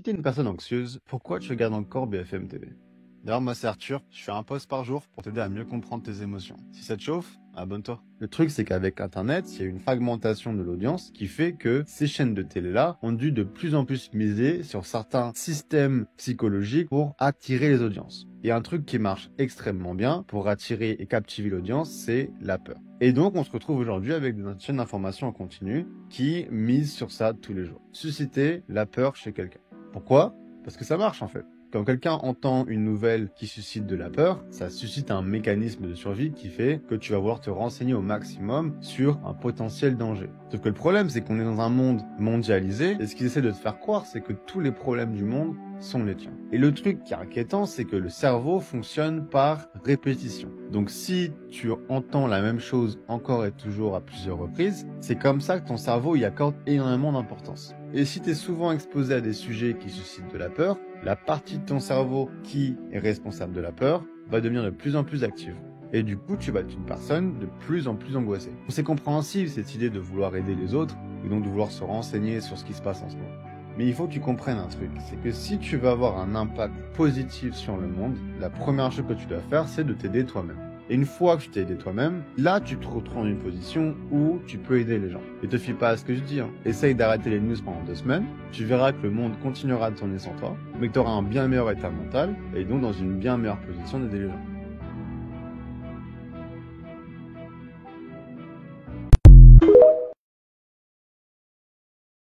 Si t'es une personne anxieuse, pourquoi tu regardes encore BFM TV? D'ailleurs, moi c'est Arthur, je fais un post par jour pour t'aider à mieux comprendre tes émotions. Si ça te chauffe, abonne-toi. Le truc c'est qu'avec internet, il y a une fragmentation de l'audience qui fait que ces chaînes de télé-là ont dû de plus en plus miser sur certains systèmes psychologiques pour attirer les audiences. Et un truc qui marche extrêmement bien pour attirer et captiver l'audience, c'est la peur. Et donc on se retrouve aujourd'hui avec des chaînes d'information en continu qui misent sur ça tous les jours. Susciter la peur chez quelqu'un. Pourquoi? Parce que ça marche en fait. Quand quelqu'un entend une nouvelle qui suscite de la peur, ça suscite un mécanisme de survie qui fait que tu vas vouloir te renseigner au maximum sur un potentiel danger. Sauf que le problème, c'est qu'on est dans un monde mondialisé, et ce qu'ils essaient de te faire croire, c'est que tous les problèmes du monde sont les tiens. Et le truc qui est inquiétant, c'est que le cerveau fonctionne par répétition. Donc si tu entends la même chose encore et toujours à plusieurs reprises, c'est comme ça que ton cerveau y accorde énormément d'importance. Et si tu es souvent exposé à des sujets qui suscitent de la peur, la partie de ton cerveau qui est responsable de la peur va devenir de plus en plus active. Et du coup, tu vas être une personne de plus en plus angoissée. C'est compréhensible cette idée de vouloir aider les autres, et donc de vouloir se renseigner sur ce qui se passe en ce moment. Mais il faut que tu comprennes un truc, c'est que si tu veux avoir un impact positif sur le monde, la première chose que tu dois faire, c'est de t'aider toi-même. Et une fois que tu t'es aidé toi-même, là, tu te retrouves dans une position où tu peux aider les gens. Et te fie pas à ce que je dis, hein. Essaye d'arrêter les news pendant 2 semaines, tu verras que le monde continuera de tourner sans toi, mais que tu auras un bien meilleur état mental, et donc dans une bien meilleure position d'aider les gens.